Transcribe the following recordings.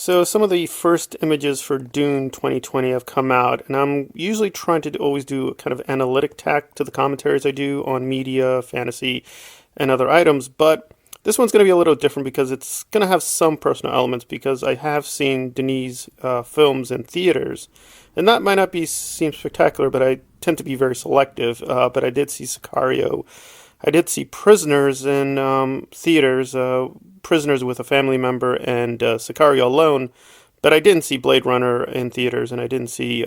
So some of the first images for Dune 2020 have come out, and I'm usually trying to always do a kind of analytic tack to the commentaries I do on media, fantasy, and other items, but this one's going to be a little different because it's going to have some personal elements because I have seen Denis films in theaters, and that might not be seem spectacular, but I tend to be very selective. But I did see Sicario. I did see Prisoners in theaters, Prisoners with a family member, and Sicario alone. But I didn't see Blade Runner in theaters, and I didn't see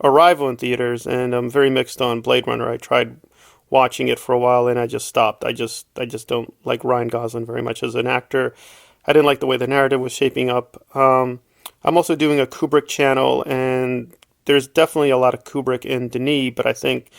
Arrival in theaters, and I'm very mixed on Blade Runner. I tried watching it for a while, and I just stopped. I just don't like Ryan Gosling very much as an actor. I didn't like the way the narrative was shaping up. I'm also doing a Kubrick channel, and there's definitely a lot of Kubrick in Denis, but I think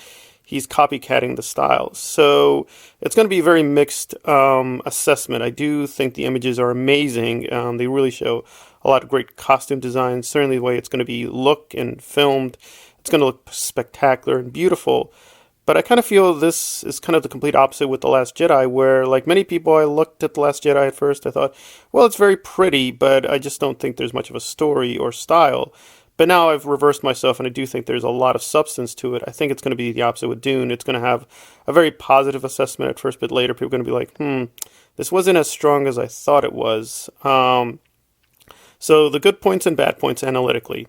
he's copycatting the style. So it's going to be a very mixed assessment. I do think the images are amazing. They really show a lot of great costume design, certainly the way it's going to be looked and filmed. It's going to look spectacular and beautiful. But I kind of feel this is kind of the complete opposite with The Last Jedi, where, like many people, I looked at The Last Jedi at first. I thought, well, it's very pretty, but I just don't think there's much of a story or style. But now I've reversed myself, and I do think there's a lot of substance to it. I think it's going to be the opposite with Dune. It's going to have a very positive assessment at first, but later people are going to be like, this wasn't as strong as I thought it was. So the good points and bad points analytically.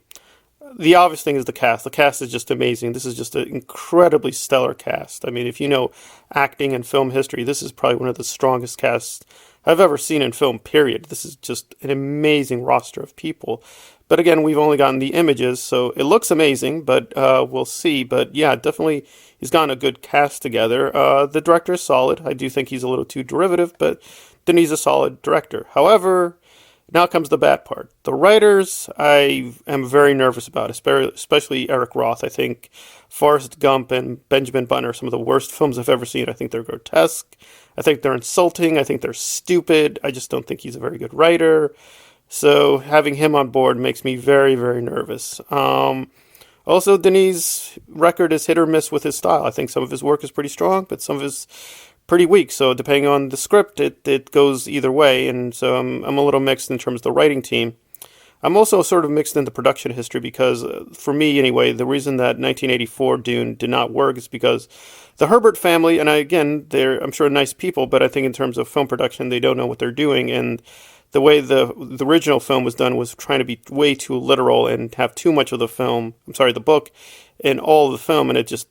The obvious thing is the cast. The cast is just amazing. This is just an incredibly stellar cast. I mean, if you know acting and film history, this is probably one of the strongest casts I've ever seen in film, period. This is just an amazing roster of people. But again, we've only gotten the images, so it looks amazing, but we'll see. But yeah, definitely he's gotten a good cast together. The director is solid. I do think he's a little too derivative, but Denis is a solid director. However, now comes the bad part. The writers, I am very nervous about, especially Eric Roth. I think Forrest Gump and Benjamin Button are some of the worst films I've ever seen. I think they're grotesque. I think they're insulting. I think they're stupid. I just don't think he's a very good writer. So having him on board makes me very, very nervous. Also, Denis' record is hit or miss with his style. I think some of his work is pretty strong, but some of his pretty weak. So depending on the script, it goes either way. And so I'm a little mixed in terms of the writing team. I'm also sort of mixed in the production history because, for me anyway, the reason that 1984 Dune did not work is because the Herbert family, and they're, I'm sure, nice people, but I think in terms of film production, they don't know what they're doing. And the way the original film was done was trying to be way too literal and have too much of the book, in all of the film, and it just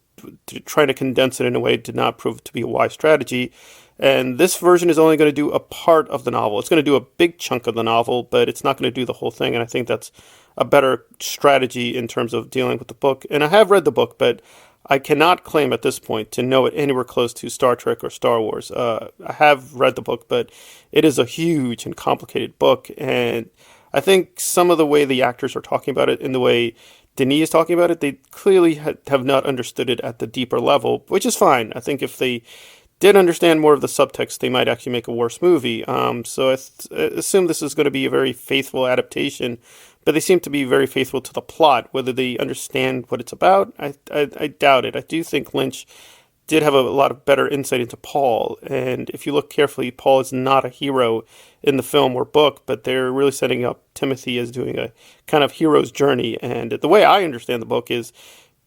trying to condense it in a way did not prove to be a wise strategy. And this version is only going to do a part of the novel. It's going to do a big chunk of the novel, but it's not going to do the whole thing. And I think that's a better strategy in terms of dealing with the book. And I have read the book, but I cannot claim at this point to know it anywhere close to Star Trek or Star Wars. I have read the book, but it is a huge and complicated book. And I think some of the way the actors are talking about it and the way Denis is talking about it, they clearly have not understood it at the deeper level, which is fine. I think if they did understand more of the subtext, they might actually make a worse movie. So I assume this is going to be a very faithful adaptation, but they seem to be very faithful to the plot. Whether they understand what it's about, I doubt it. I do think Lynch did have a lot of better insight into Paul, and if you look carefully, Paul is not a hero in the film or book, but they're really setting up Timothy as doing a kind of hero's journey, and the way I understand the book is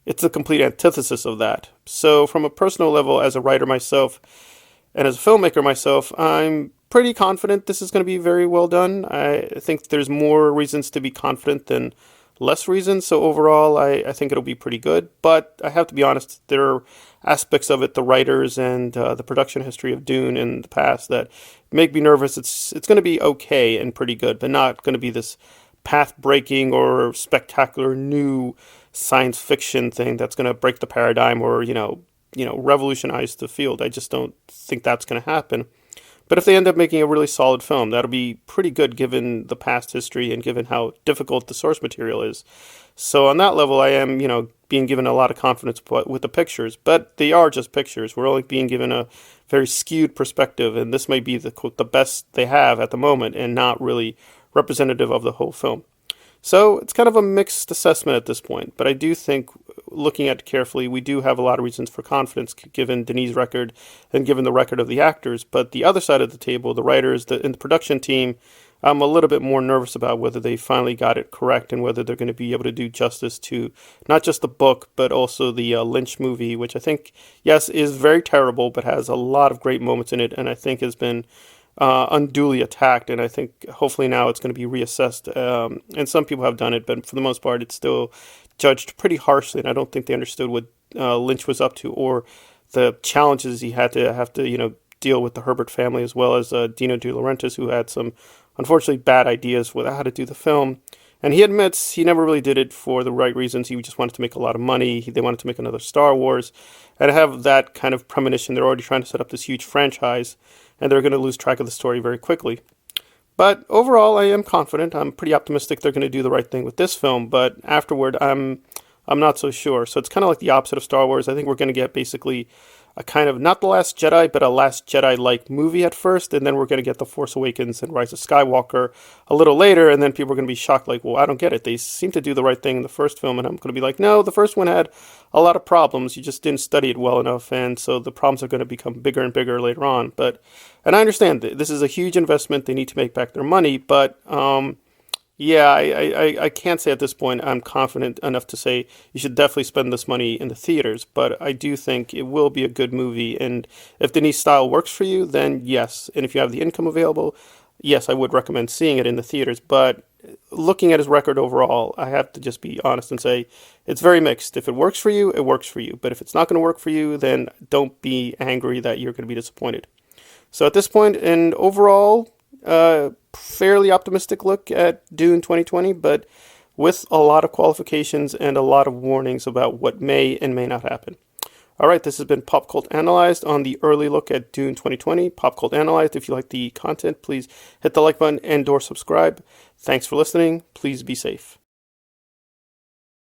it's a complete antithesis of that. So from a personal level, as a writer myself, and as a filmmaker myself, I'm pretty confident this is going to be very well done. I think there's more reasons to be confident than less reasons. So overall, I think it'll be pretty good. But I have to be honest, there are aspects of it, the writers and the production history of Dune in the past, that make me nervous. It's going to be okay and pretty good, but not going to be this path-breaking or spectacular new science fiction thing that's going to break the paradigm or revolutionize the field. I just don't think that's going to happen. But if they end up making a really solid film, that'll be pretty good given the past history and given how difficult the source material is. So on that level, I am, being given a lot of confidence with the pictures, but they are just pictures. We're only being given a very skewed perspective, and this may be the best they have at the moment and not really representative of the whole film. So it's kind of a mixed assessment at this point, but I do think, looking at it carefully, we do have a lot of reasons for confidence given Denis' record and given the record of the actors. But the other side of the table, the writers and the production team, I'm a little bit more nervous about whether they finally got it correct and whether they're going to be able to do justice to not just the book, but also the Lynch movie, which I think, yes, is very terrible, but has a lot of great moments in it, and I think has been unduly attacked. And I think hopefully now it's going to be reassessed. And some people have done it, but for the most part, it's still judged pretty harshly, and I don't think they understood what Lynch was up to or the challenges he had to have to, deal with the Herbert family, as well as Dino De Laurentiis, who had some unfortunately bad ideas with how to do the film. And he admits he never really did it for the right reasons. He just wanted to make a lot of money. They wanted to make another Star Wars. And have that kind of premonition. They're already trying to set up this huge franchise, and they're going to lose track of the story very quickly. But overall, I am confident. I'm pretty optimistic they're going to do the right thing with this film. But afterward, I'm not so sure. So it's kind of like the opposite of Star Wars. I think we're going to get basically a kind of, not The Last Jedi, but a Last Jedi-like movie at first, and then we're going to get The Force Awakens and Rise of Skywalker a little later, and then people are going to be shocked, like, well, I don't get it. They seem to do the right thing in the first film, and I'm going to be like, no, the first one had a lot of problems. You just didn't study it well enough, and so the problems are going to become bigger and bigger later on. And I understand this is a huge investment. They need to make back their money, but yeah, I can't say at this point I'm confident enough to say you should definitely spend this money in the theaters, but I do think it will be a good movie, and if Denis' style works for you, then yes, and if you have the income available, yes, I would recommend seeing it in the theaters, but looking at his record overall, I have to just be honest and say it's very mixed. If it works for you, it works for you, but if it's not going to work for you, then don't be angry that you're going to be disappointed. So at this point, and overall, fairly optimistic look at Dune 2020, but with a lot of qualifications and a lot of warnings about what may and may not happen. All right, this has been Popcult Analyzed on the early look at Dune 2020. Popcult Analyzed. If you like the content, please hit the like button and or subscribe. Thanks for listening. Please be safe.